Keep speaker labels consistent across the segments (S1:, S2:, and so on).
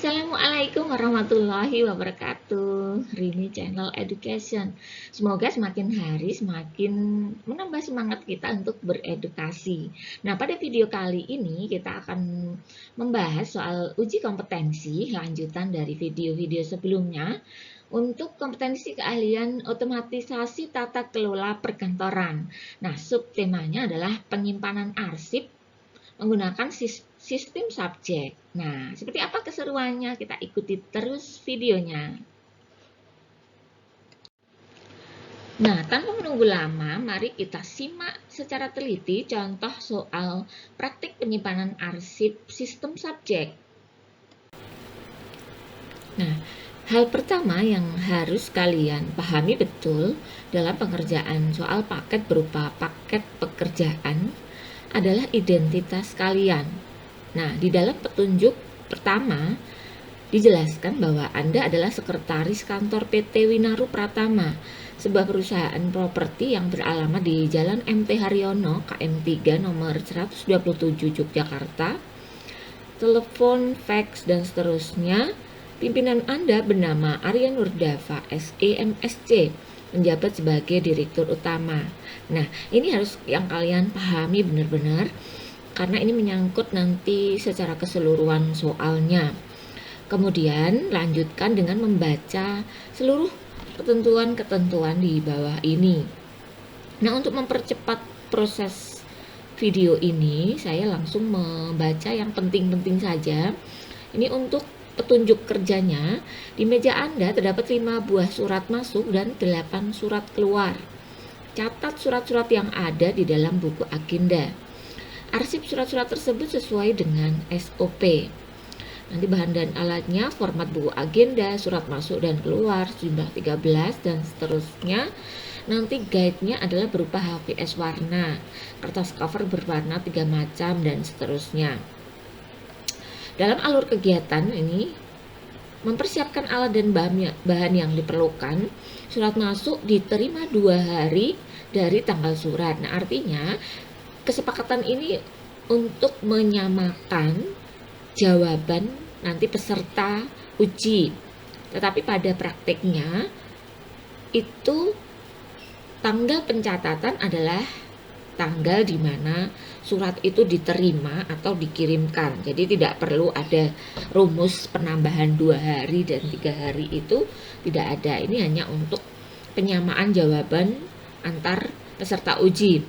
S1: Assalamualaikum warahmatullahi wabarakatuh. Rini Channel Education. Semoga semakin hari semakin menambah semangat kita untuk beredukasi. Nah, pada video kali ini kita akan membahas soal uji kompetensi lanjutan dari video-video sebelumnya untuk kompetensi keahlian otomatisasi tata kelola perkantoran. Nah, subtemanya adalah penyimpanan arsip menggunakan sistem subjek. Nah, seperti apa keseruannya? Kita ikuti terus videonya. Nah, tanpa menunggu lama, mari kita simak secara teliti contoh soal praktik penyimpanan arsip sistem subjek. Nah, hal pertama yang harus kalian pahami betul dalam pengerjaan soal paket berupa paket pekerjaan adalah identitas kalian. Nah, di dalam petunjuk pertama dijelaskan bahwa Anda adalah sekretaris kantor PT Winaru Pratama, sebuah perusahaan properti yang beralamat di Jalan MT Haryono, KM 3 nomor 127 Yogyakarta. Telepon, fax, dan seterusnya. Pimpinan Anda bernama Arya Nurdava, SE MSc, menjabat sebagai direktur utama. Nah, ini harus yang kalian pahami benar-benar karena ini menyangkut nanti secara keseluruhan soalnya. Kemudian lanjutkan dengan membaca seluruh ketentuan-ketentuan di bawah ini. Nah, untuk mempercepat proses video ini, saya langsung membaca yang penting-penting saja. Ini untuk petunjuk kerjanya. Di meja Anda terdapat 5 buah surat masuk dan 8 surat keluar. Catat surat-surat yang ada di dalam buku agenda. Arsip surat-surat tersebut sesuai dengan SOP. Nanti bahan dan alatnya, format buku agenda, surat masuk dan keluar, jumlah 13, dan seterusnya. Nanti guide-nya adalah berupa HVS warna, kertas cover berwarna 3 macam, dan seterusnya. Dalam alur kegiatan ini, mempersiapkan alat dan bahan yang diperlukan. Surat masuk diterima 2 hari dari tanggal surat. Nah, artinya kesepakatan ini untuk menyamakan jawaban nanti peserta uji. Tetapi pada prakteknya itu tanggal pencatatan adalah tanggal di mana surat itu diterima atau dikirimkan. Jadi tidak perlu ada rumus penambahan 2 hari dan 3 hari, itu tidak ada. Ini hanya untuk penyamaan jawaban antar peserta uji.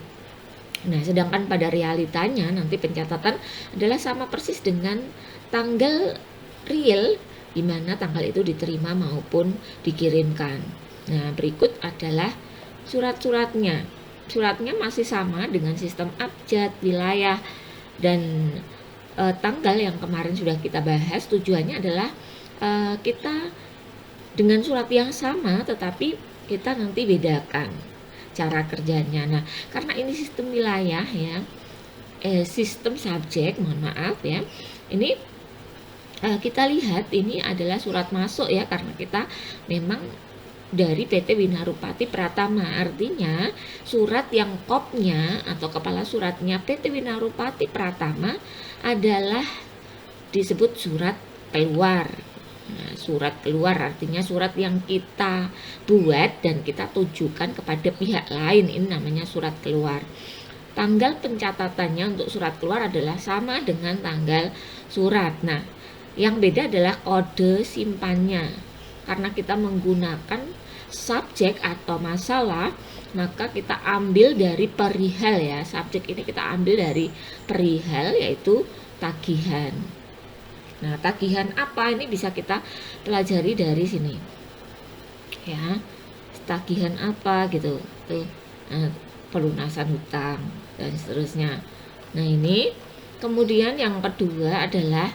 S1: Nah, sedangkan pada realitanya nanti pencatatan adalah sama persis dengan tanggal real di mana tanggal itu diterima maupun dikirimkan. Nah, berikut adalah surat-suratnya. Suratnya masih sama dengan sistem abjad, wilayah, dan tanggal yang kemarin sudah kita bahas. Tujuannya adalah kita dengan surat yang sama tetapi kita nanti bedakan cara kerjanya. Nah, karena ini sistem wilayah ya, sistem subjek, mohon maaf ya, ini kita lihat ini adalah surat masuk ya, karena kita memang dari PT Winarupati Pratama, artinya surat yang kopnya atau kepala suratnya PT Winarupati Pratama adalah disebut surat keluar. Nah, surat keluar artinya surat yang kita buat dan kita tujukan kepada pihak lain, ini namanya surat keluar. Tanggal pencatatannya untuk surat keluar adalah sama dengan tanggal surat. Nah, yang beda adalah kode simpannya. Karena kita menggunakan subjek atau masalah, maka kita ambil dari perihal ya. Subjek ini kita ambil dari perihal, yaitu tagihan. Nah, tagihan apa? Ini bisa kita pelajari dari sini. Ya, tagihan apa gitu. Tuh, pelunasan hutang dan seterusnya. Nah, ini kemudian yang kedua adalah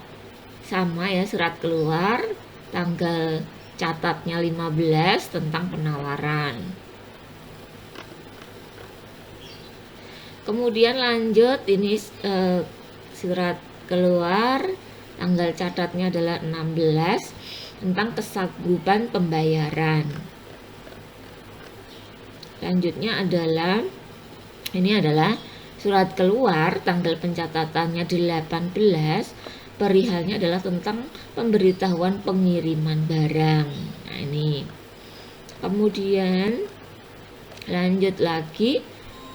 S1: sama ya, surat keluar, tanggal catatnya 15 tentang penawaran. Kemudian lanjut ini surat keluar, tanggal catatnya adalah 16 tentang kesanggupan pembayaran. Lanjutnya adalah ini adalah surat keluar, tanggal pencatatannya 18 perihalnya adalah tentang pemberitahuan pengiriman barang. Nah, ini. Kemudian lanjut lagi,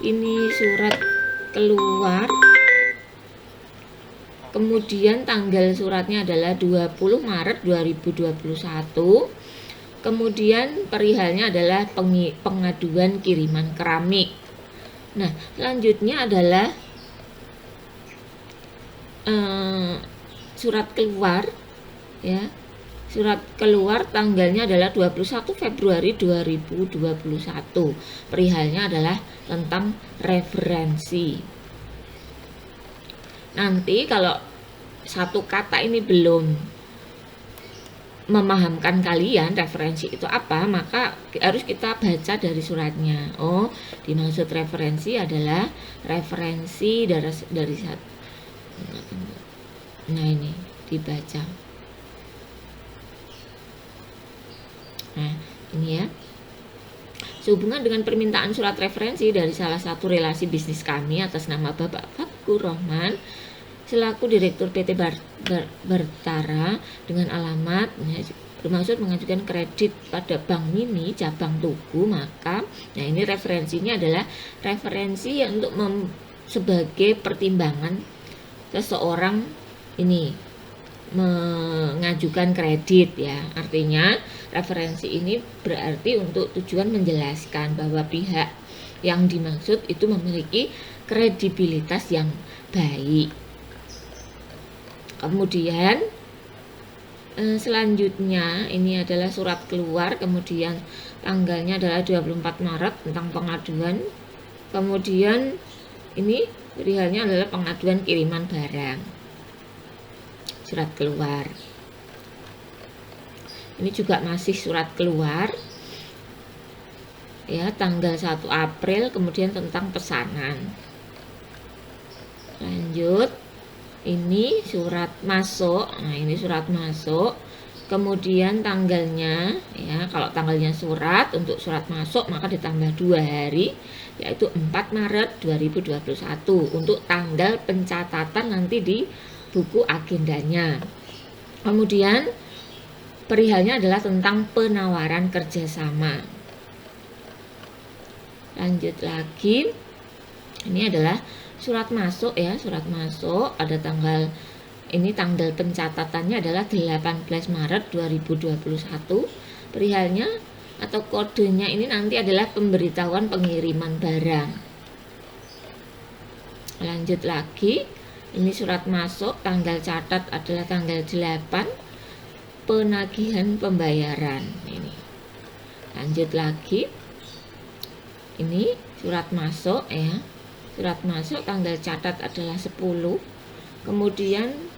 S1: ini surat keluar. Kemudian tanggal suratnya adalah 20 Maret 2021. Kemudian perihalnya adalah pengaduan kiriman keramik. Nah, selanjutnya adalah surat keluar, ya. Surat keluar tanggalnya adalah 21 Februari 2021. Perihalnya adalah tentang referensi. Nanti kalau satu kata ini belum memahamkan kalian referensi itu apa, maka harus kita baca dari suratnya. Oh, dimaksud referensi adalah referensi dari satu. Nah, ini dibaca. Nah, ini ya. Sehubungan dengan permintaan surat referensi dari salah satu relasi bisnis kami atas nama Bapak Fapkur Rohman selaku Direktur PT Bartara dengan alamat bermaksud mengajukan kredit pada Bank Mini cabang Tugu, maka nah ini referensinya adalah referensi yang untuk sebagai pertimbangan seseorang ini mengajukan kredit, ya. Artinya referensi ini berarti untuk tujuan menjelaskan bahwa pihak yang dimaksud itu memiliki kredibilitas yang baik. Kemudian selanjutnya ini adalah surat keluar, kemudian tanggalnya adalah 24 Maret tentang pengaduan. Kemudian ini perihalnya adalah pengaduan kiriman barang. Surat keluar. Ini juga masih surat keluar. Ya, tanggal 1 April, kemudian tentang pesanan. Lanjut. Ini surat masuk. Nah, ini surat masuk. Kemudian tanggalnya, ya, kalau tanggalnya surat untuk surat masuk maka ditambah 2 hari, yaitu 4 Maret 2021 untuk tanggal pencatatan nanti di buku agendanya. Kemudian perihalnya adalah tentang penawaran kerjasama. Lanjut lagi, ini adalah surat masuk, ya, surat masuk ada tanggal. Ini tanggal pencatatannya adalah 18 Maret 2021. Perihalnya atau kodenya ini nanti adalah pemberitahuan pengiriman barang. Lanjut lagi, ini surat masuk, tanggal catat adalah tanggal 8, penagihan pembayaran. Ini. Lanjut lagi, ini surat masuk, ya. Surat masuk tanggal catat adalah 10. Kemudian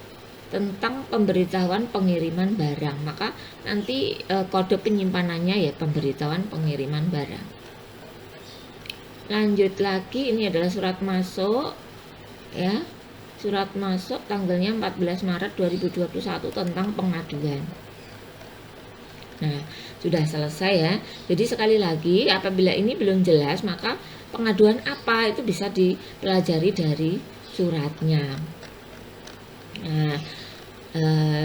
S1: tentang pemberitahuan pengiriman barang, maka nanti kode penyimpanannya ya pemberitahuan pengiriman barang. Lanjut lagi, ini adalah surat masuk, ya. Surat masuk tanggalnya 14 Maret 2021 tentang pengaduan. Nah, sudah selesai, ya. Jadi sekali lagi, apabila ini belum jelas, maka pengaduan apa itu bisa dipelajari dari suratnya. Nah,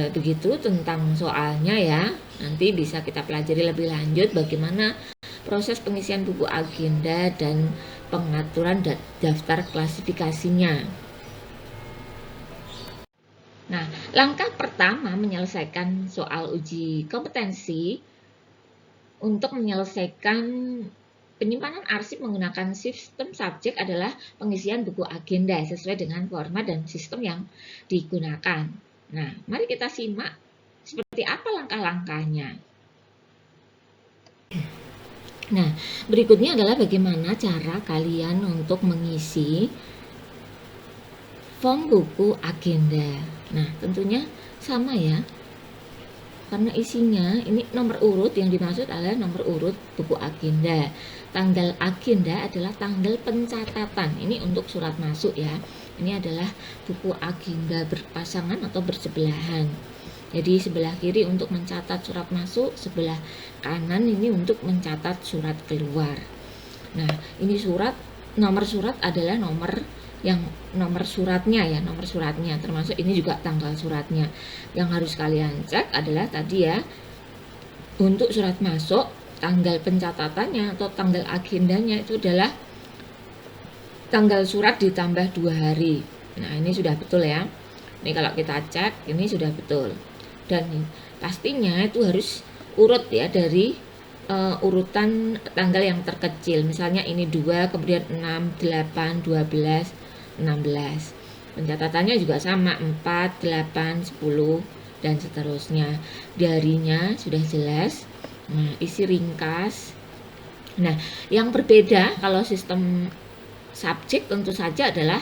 S1: begitu tentang soalnya, ya. Nanti bisa kita pelajari lebih lanjut bagaimana proses pengisian buku agenda dan pengaturan daftar klasifikasinya. Nah, langkah pertama menyelesaikan soal uji kompetensi untuk menyelesaikan penyimpanan arsip menggunakan sistem subjek adalah pengisian buku agenda sesuai dengan format dan sistem yang digunakan. Nah, mari kita simak seperti apa langkah-langkahnya. Nah, berikutnya adalah bagaimana cara kalian untuk mengisi form buku agenda. Nah, tentunya sama, ya. Karena isinya ini nomor urut yang dimaksud adalah nomor urut buku agenda. Tanggal agenda adalah tanggal pencatatan. Ini untuk surat masuk, ya. Ini adalah buku agenda berpasangan atau bersebelahan. Jadi sebelah kiri untuk mencatat surat masuk, sebelah kanan ini untuk mencatat surat keluar. Nah, ini nomor surat adalah nomor yang nomor suratnya ya, nomor suratnya, termasuk ini juga tanggal suratnya. Yang harus kalian cek adalah tadi ya, untuk surat masuk, tanggal pencatatannya atau tanggal agendanya itu adalah tanggal surat ditambah 2 hari. Nah, ini sudah betul ya. Ini kalau kita cek, ini sudah betul. Dan pastinya itu harus urut ya, dari urutan tanggal yang terkecil. Misalnya ini 2, kemudian 6, 8, 12, 16. Pencatatannya juga sama, 4, 8, 10, dan seterusnya. Harinya sudah jelas. Nah, isi ringkas. Nah, yang berbeda kalau sistem subjek tentu saja adalah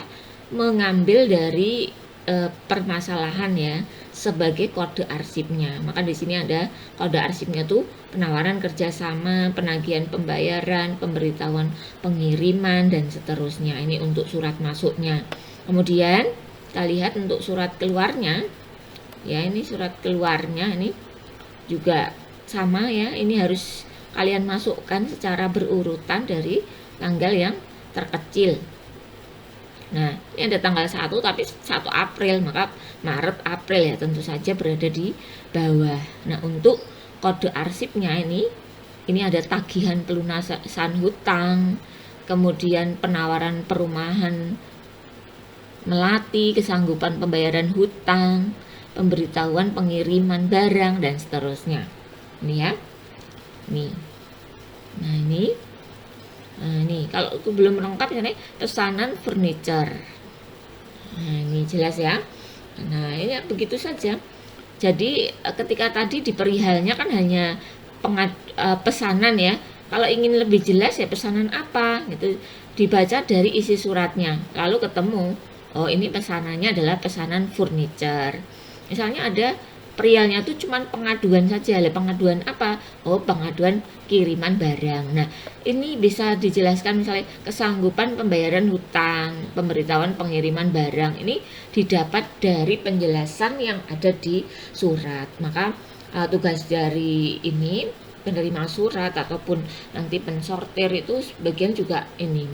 S1: mengambil dari permasalahan ya sebagai kode arsipnya. Maka di sini ada kode arsipnya tuh penawaran kerjasama, penagihan pembayaran, pemberitahuan pengiriman, dan seterusnya. Ini untuk surat masuknya. Kemudian kita lihat untuk surat keluarnya ya, ini surat keluarnya ini juga sama ya, ini harus kalian masukkan secara berurutan dari tanggal yang terkecil. Nah, ini ada tanggal 1 tapi 1 April, maka Maret, April ya tentu saja berada di bawah. Nah, untuk kode arsipnya ini ada tagihan pelunasan hutang, kemudian penawaran perumahan melati, kesanggupan pembayaran hutang, pemberitahuan pengiriman barang, dan seterusnya. Ini ya. Nih. Nah, ini kalau itu belum lengkap ini pesanan furniture. Nah, ini jelas ya. Nah, ini begitu saja. Jadi ketika tadi di perihalnya kan hanya pesanan ya. Kalau ingin lebih jelas ya pesanan apa gitu, dibaca dari isi suratnya. Lalu ketemu, oh ini pesanannya adalah pesanan furniture. Misalnya ada perihalnya tuh cuman pengaduan saja. Pengaduan apa? Oh, pengaduan kiriman barang. Nah, ini bisa dijelaskan misalnya kesanggupan pembayaran hutang, pemberitahuan pengiriman barang. Ini didapat dari penjelasan yang ada di surat. Maka tugas dari ini penerima surat ataupun nanti pensortir itu sebagian juga ini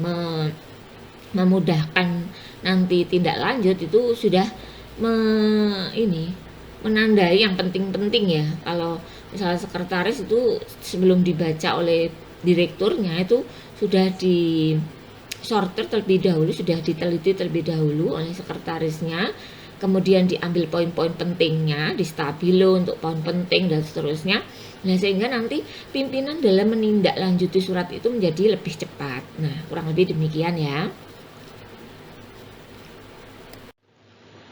S1: memudahkan nanti tindak lanjut itu sudah menandai yang penting-penting ya. Kalau misalnya sekretaris itu sebelum dibaca oleh direkturnya itu sudah disortir terlebih dahulu, sudah diteliti terlebih dahulu oleh sekretarisnya, kemudian diambil poin-poin pentingnya di stabilo untuk poin penting dan seterusnya. Nah, sehingga nanti pimpinan dalam menindaklanjuti surat itu menjadi lebih cepat. Nah, kurang lebih demikian ya.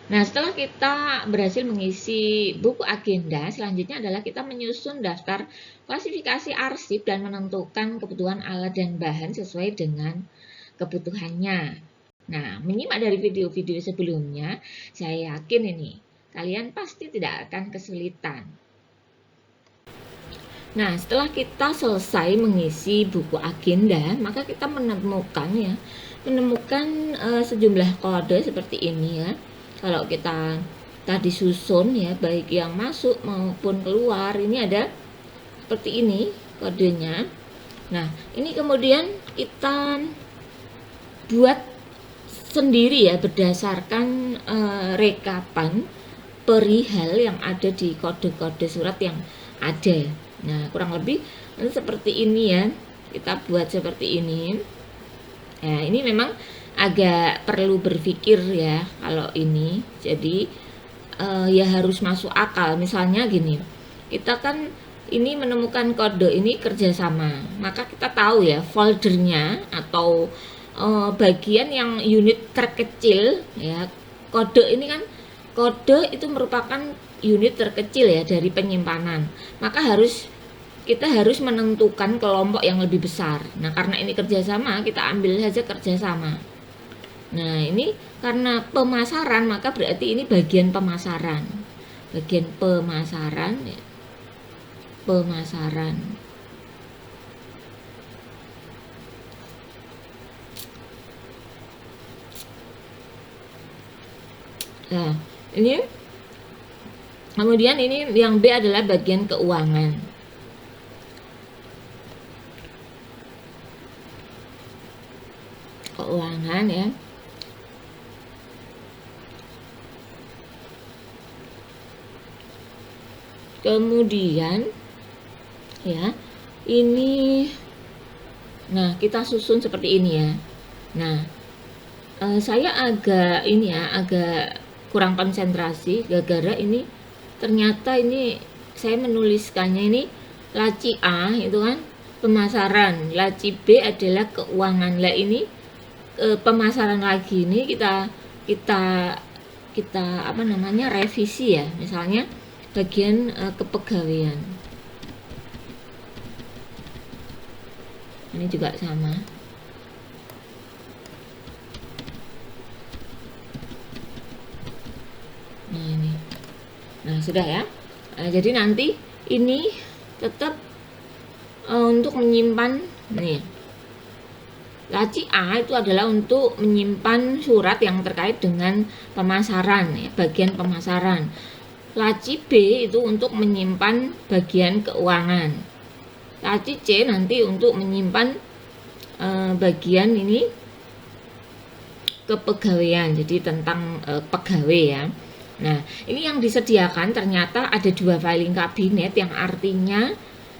S1: Nah, setelah kita berhasil mengisi buku agenda, selanjutnya adalah kita menyusun daftar klasifikasi arsip dan menentukan kebutuhan alat dan bahan sesuai dengan kebutuhannya. Nah, menyimak dari video-video sebelumnya, saya yakin ini kalian pasti tidak akan kesulitan. Nah, setelah kita selesai mengisi buku agenda, maka kita menemukan sejumlah kode seperti ini ya. Kalau kita tadi susun ya, baik yang masuk maupun keluar, ini ada seperti ini kodenya. Nah, ini kemudian kita buat sendiri ya berdasarkan rekapan perihal yang ada di kode-kode surat yang ada. Nah, kurang lebih seperti ini ya. Kita buat seperti ini. Nah, ini memang agak perlu berpikir ya kalau ini. Jadi ya harus masuk akal. Misalnya gini, kita kan ini menemukan kode ini kerjasama, maka kita tahu ya foldernya atau bagian yang unit terkecil ya. Kode ini kan, kode itu merupakan unit terkecil ya dari penyimpanan, maka kita harus menentukan kelompok yang lebih besar. Nah, karena ini kerjasama, kita ambil saja kerjasama. Nah, ini karena pemasaran, maka berarti ini bagian pemasaran. Bagian pemasaran ya. Pemasaran. Nah, ini kemudian ini yang B adalah bagian keuangan. Keuangan ya. Kemudian ya, ini nah kita susun seperti ini ya. Nah, saya agak ini ya, agak kurang konsentrasi gara-gara ini ternyata ini saya menuliskannya ini laci A itu kan pemasaran, laci B adalah keuangan. Lah ini pemasaran lagi ini kita apa namanya, revisi ya, misalnya bagian kepegawaian ini juga sama. Nah ini, nah sudah ya. Jadi nanti ini tetap untuk menyimpan nih, laci A itu adalah untuk menyimpan surat yang terkait dengan pemasaran ya, bagian pemasaran. Laci B itu untuk menyimpan bagian keuangan. Laci C nanti untuk menyimpan bagian ini kepegawaian, jadi tentang pegawai ya. Nah, ini yang disediakan ternyata ada 2 filing kabinet, yang artinya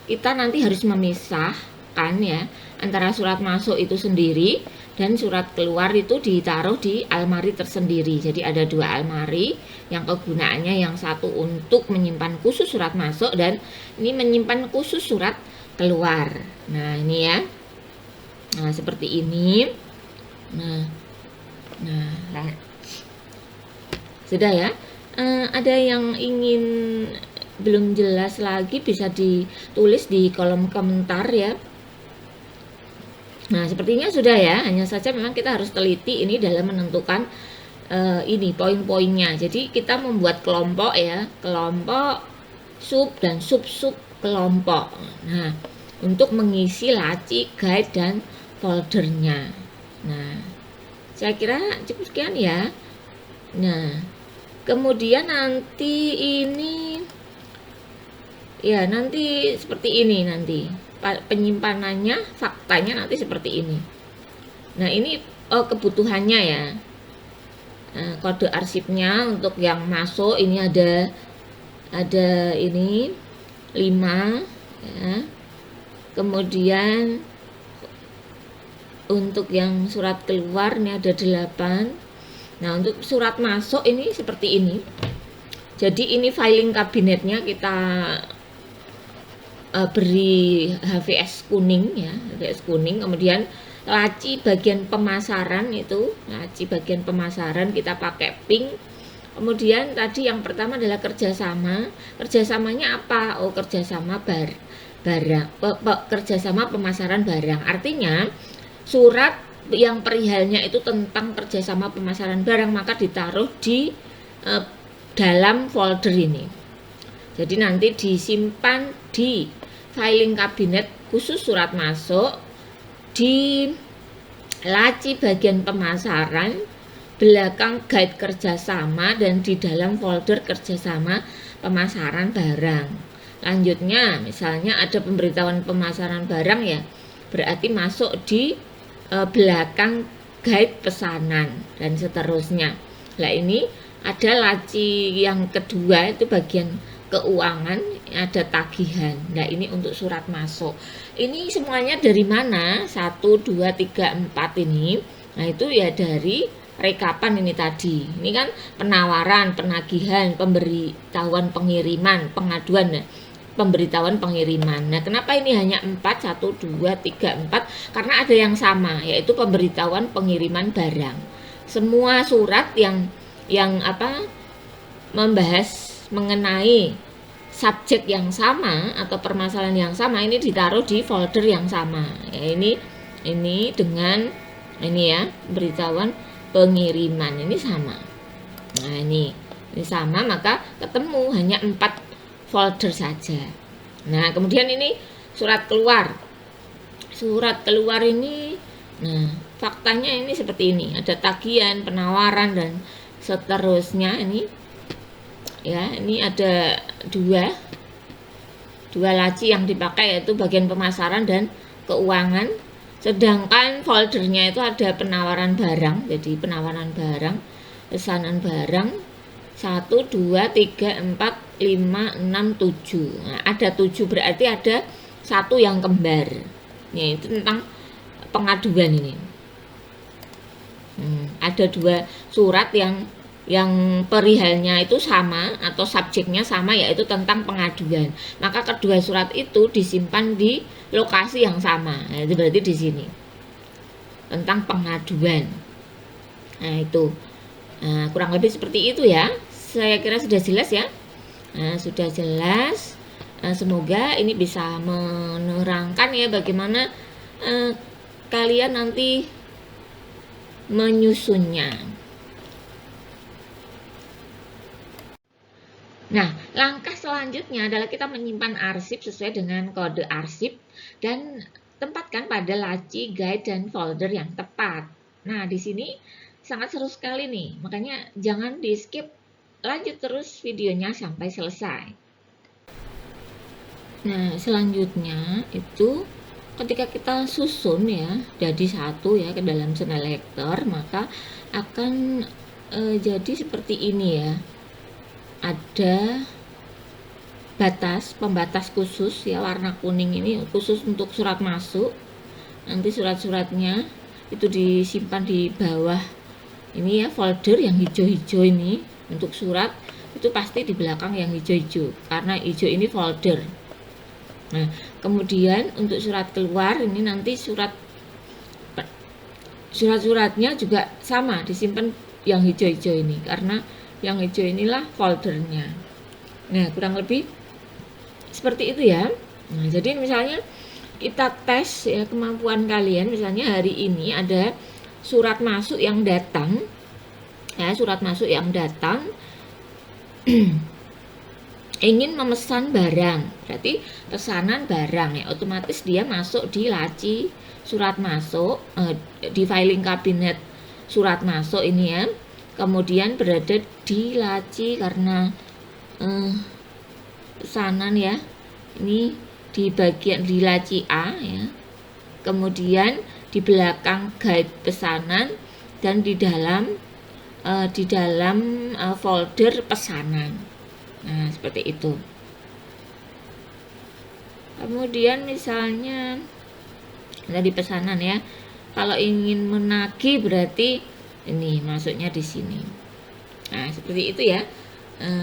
S1: kita nanti harus memisahkan ya antara surat masuk itu sendiri dan surat keluar itu ditaruh di almari tersendiri. Jadi ada 2 almari yang kegunaannya yang satu untuk menyimpan khusus surat masuk dan ini menyimpan khusus surat keluar. Nah, ini ya. Nah, seperti ini. Nah, sudah ya. Ada yang ingin belum jelas lagi bisa ditulis di kolom komentar ya. Nah, sepertinya sudah ya. Hanya saja memang kita harus teliti ini dalam menentukan ini poin-poinnya. Jadi kita membuat kelompok ya, kelompok sub dan sub-sub kelompok. Nah, untuk mengisi laci, guide dan foldernya. Nah, saya kira cukup sekian ya. Nah, kemudian nanti ini ya, nanti seperti ini nanti penyimpanannya, faktanya nanti seperti ini. Nah, ini kebutuhannya ya. Nah, kode arsipnya untuk yang masuk ini ada ini 5 ya. Kemudian untuk yang surat keluar ini ada 8. Nah, untuk surat masuk ini seperti ini. Jadi ini filing kabinetnya kita beri HVS kuning ya, HVS kuning. Kemudian laci bagian pemasaran itu, laci bagian pemasaran kita pakai pink. Kemudian tadi yang pertama adalah kerjasama. Kerjasamanya apa? Oh, kerjasama barang, kerjasama pemasaran barang. Artinya surat yang perihalnya itu tentang kerjasama pemasaran barang, maka ditaruh di dalam folder ini. Jadi nanti disimpan di filing kabinet khusus surat masuk, di laci bagian pemasaran, belakang guide kerjasama, dan di dalam folder kerjasama pemasaran barang. Lanjutnya misalnya ada pemberitahuan pemasaran barang ya, berarti masuk di belakang guide pesanan dan seterusnya. Nah, ini ada laci yang kedua itu bagian keuangan, ada tagihan. Nah, ini untuk surat masuk. Ini semuanya dari mana? 1, 2, 3, 4 ini. Nah, itu ya dari rekapan ini tadi. Ini kan penawaran, penagihan, pemberitahuan pengiriman, pengaduan ya. Pemberitahuan pengiriman. Nah, kenapa ini hanya 4, 1, 2, 3, 4? Karena ada yang sama, yaitu pemberitahuan pengiriman barang. Semua surat yang membahas mengenai subjek yang sama atau permasalahan yang sama ini ditaruh di folder yang sama. Ya, ini dengan ini ya, pemberitahuan pengiriman ini sama. Nah, ini sama, maka ketemu hanya 4 folder saja. Nah, kemudian ini surat keluar. Surat keluar ini, nah, faktanya ini seperti ini. Ada tagihan, penawaran, dan seterusnya ini. Ya, ini ada dua laci yang dipakai, yaitu bagian pemasaran dan keuangan. Sedangkan foldernya itu ada penawaran barang. Jadi penawaran barang, pesanan barang, 1, 2, 3, 4, 5, 6, 7. Nah, ada 7 berarti ada satu yang kembar. Ini itu tentang pengaduan ini. Ada 2 surat yang perihalnya itu sama atau subjeknya sama, yaitu tentang pengaduan. Maka kedua surat itu disimpan di lokasi yang sama. Nah, itu berarti di sini tentang pengaduan. Nah, itu kurang lebih seperti itu ya. Saya kira sudah jelas ya. Nah, sudah jelas. Semoga ini bisa menerangkan ya bagaimana kalian nanti menyusunnya. Nah, langkah selanjutnya adalah kita menyimpan arsip sesuai dengan kode arsip dan tempatkan pada laci, guide, dan folder yang tepat. Nah, di sini sangat seru sekali nih, makanya jangan di skip, lanjut terus videonya sampai selesai. Nah, selanjutnya itu ketika kita susun ya jadi satu ya ke dalam selector, maka akan jadi seperti ini ya. Ada pembatas khusus ya, warna kuning ini khusus untuk surat masuk. Nanti surat-suratnya itu disimpan di bawah ini ya, folder yang hijau-hijau ini untuk surat itu pasti di belakang yang hijau-hijau, karena hijau ini folder. Nah, kemudian untuk surat keluar ini nanti surat-suratnya juga sama disimpan yang hijau-hijau ini, karena yang hijau inilah foldernya. Nah, kurang lebih seperti itu ya. Nah, jadi misalnya kita tes ya kemampuan kalian, misalnya hari ini ada surat masuk yang datang ya, surat masuk yang datang ingin memesan barang, berarti pesanan barang ya, otomatis dia masuk di laci surat masuk, di filing cabinet surat masuk ini ya, kemudian berada di laci karena pesanan ya, ini di bagian di laci A ya, kemudian di belakang guide pesanan dan di dalam folder pesanan. Nah, seperti itu. Kemudian misalnya tadi pesanan ya, kalau ingin menagih berarti ini masuknya di sini. Nah, seperti itu ya.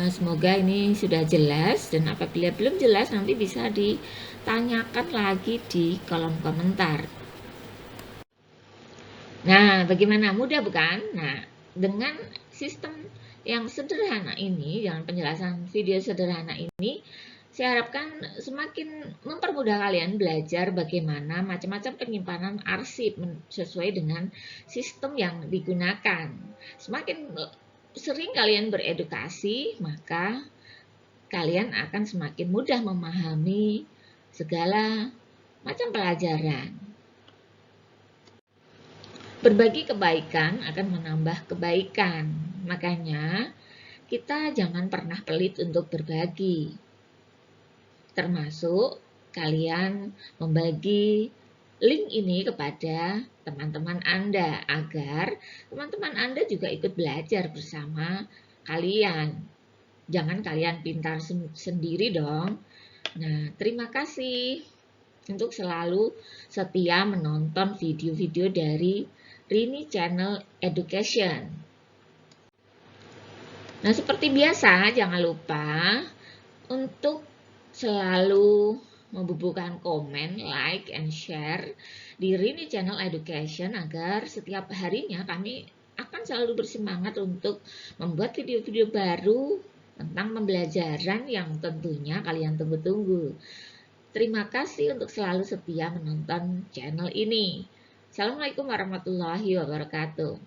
S1: Semoga ini sudah jelas, dan apabila belum jelas nanti bisa ditanyakan lagi di kolom komentar. Nah, bagaimana? Mudah bukan? Nah, dengan sistem yang sederhana ini, dengan penjelasan video sederhana ini, saya harapkan semakin mempermudah kalian belajar bagaimana macam-macam penyimpanan arsip sesuai dengan sistem yang digunakan. Semakin sering kalian beredukasi, maka kalian akan semakin mudah memahami segala macam pelajaran. Berbagi kebaikan akan menambah kebaikan. Makanya kita jangan pernah pelit untuk berbagi. Termasuk kalian membagi link ini kepada teman-teman Anda agar teman-teman Anda juga ikut belajar bersama kalian. Jangan kalian pintar sendiri dong. Nah, terima kasih untuk selalu setia menonton video-video dari Rini Channel Education. Nah, seperti biasa, jangan lupa untuk selalu membubuhkan komen, like, and share di Rini Channel Education agar setiap harinya kami akan selalu bersemangat untuk membuat video-video baru tentang pembelajaran yang tentunya kalian tunggu-tunggu. Terima kasih untuk selalu setia menonton channel ini. Assalamualaikum warahmatullahi wabarakatuh.